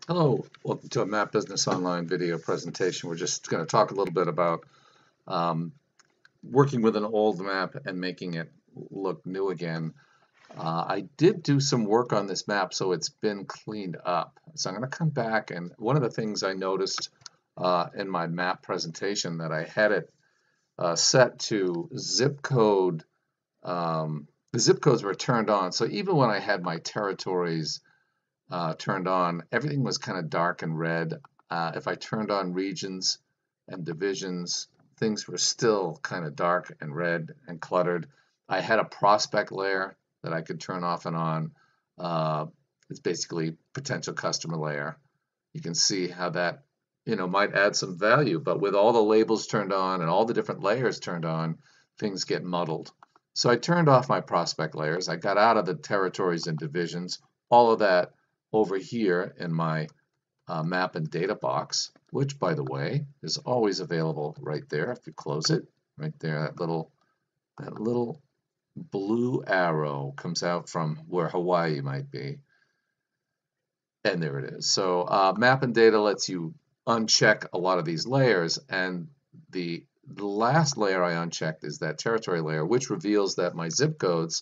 Hello, welcome to a Map Business Online video presentation. We're just going to talk a little bit about um, working with an old map and making it look new again. I did do some work on this map, so it's been cleaned up. So I'm going to come back, and one of the things I noticed in my map presentation that I had it set to zip code. The zip codes were turned on, so even when I had my territories turned on, everything was kind of dark and red. If I turned on regions and divisions, things were still kind of dark and red and cluttered. I had a prospect layer that I could turn off and on. Uh, it's basically potential customer layer. You can see how that, might add some value, but with all the labels turned on and all the different layers turned on, things get muddled. So I turned off my prospect layers. I got out of the territories and divisions, all of that over here in my map and data box, which, by the way, is always available right there. If you close it, right there, that little blue arrow comes out from where Hawaii might be. And there it is. So map and data lets you uncheck a lot of these layers. And the last layer I unchecked is that territory layer, which reveals that my zip codes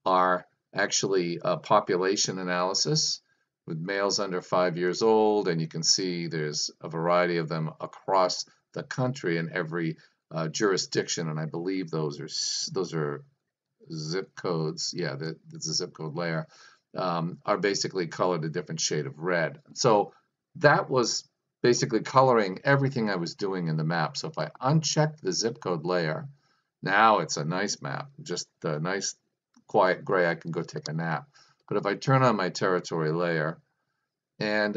are actually a population analysis with males under 5 years old. And you can see there's a variety of them across the country in every jurisdiction. And I believe those are zip codes. Yeah, that's a zip code layer. Are basically colored a different shade of red. So that was basically coloring everything I was doing in the map. So if I uncheck the zip code layer, now it's a nice map, just a nice quiet gray. I can go take a nap. But if I turn on my territory layer, and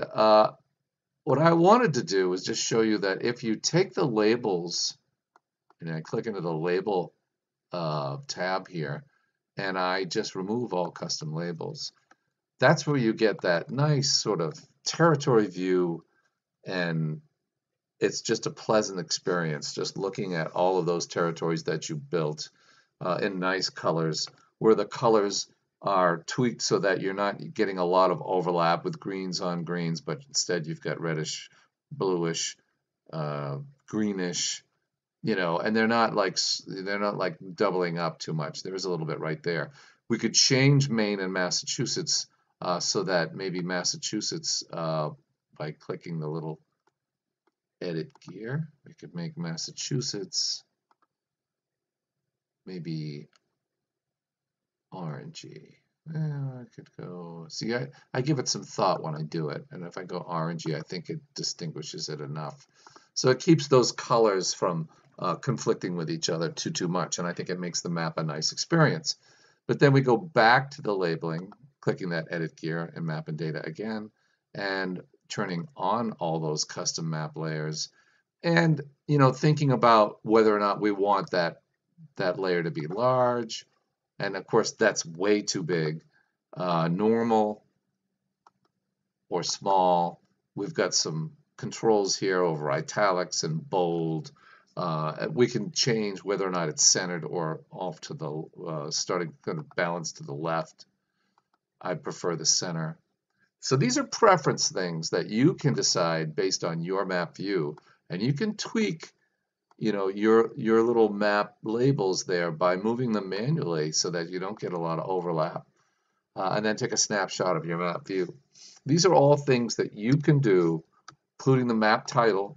what I wanted to do is just show you that if you take the labels, and I click into the label tab here, and I just remove all custom labels, that's where you get that nice sort of territory view, and it's just a pleasant experience just looking at all of those territories that you built in nice colors, where the colors are tweaked so that you're not getting a lot of overlap with greens on greens, but instead you've got reddish, bluish, greenish, and they're not like doubling up too much. There's a little bit right there. We could change Maine and Massachusetts so that maybe Massachusetts, by clicking the little edit gear, we could make Massachusetts maybe orangey. I could go, see, I give it some thought when I do it, and if I go orangey, I think it distinguishes it enough. So it keeps those colors from conflicting with each other too much, and I think it makes the map a nice experience. But then we go back to the labeling, clicking that edit gear and map and data again, and turning on all those custom map layers, and thinking about whether or not we want that layer to be large, and of course that's way too big, normal or small. We've got some controls here over italics and bold. We can change whether or not it's centered or off to the starting kind of balance to the left. I prefer the center. So these are preference things that you can decide based on your map view, and you can tweak your little map labels there by moving them manually so that you don't get a lot of overlap. And then take a snapshot of your map view. These are all things that you can do, including the map title,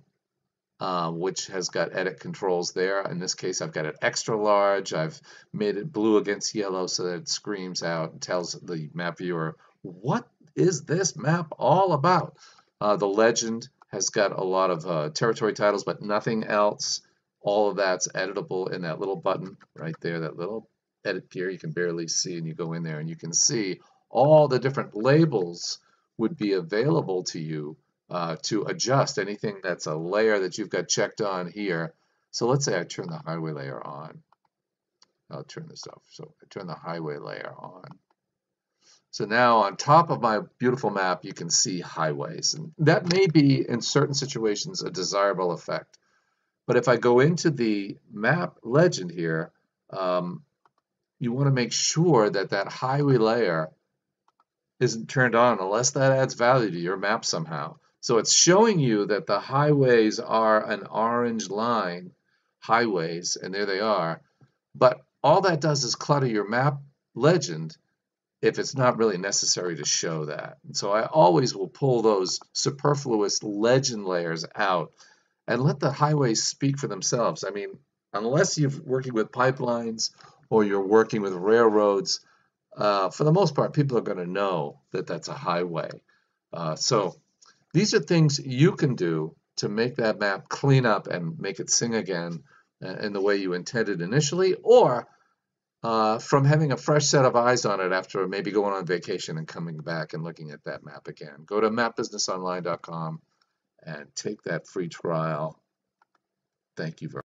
which has got edit controls there. In this case, I've got it extra large. I've made it blue against yellow so that it screams out and tells the map viewer, what is this map all about? The legend has got a lot of territory titles, but nothing else. All of that's editable in that little button right there, that little edit gear you can barely see, and you go in there and you can see all the different labels would be available to you to adjust anything that's a layer that you've got checked on here. So let's say I turn the highway layer on. I'll turn this off. So I turn the highway layer on. So now on top of my beautiful map, you can see highways. And that may be, in certain situations, a desirable effect. But if I go into the map legend here, you want to make sure that that highway layer isn't turned on unless that adds value to your map somehow. So it's showing you that the highways are an orange line, highways, and there they are. But all that does is clutter your map legend if it's not really necessary to show that. And so I always will pull those superfluous legend layers out and let the highways speak for themselves. I mean, unless you're working with pipelines or you're working with railroads, for the most part, people are going to know that that's a highway. So these are things you can do to make that map clean up and make it sing again in the way you intended initially, or from having a fresh set of eyes on it after maybe going on vacation and coming back and looking at that map again. Go to mapbusinessonline.com and take that free trial. Thank you very much.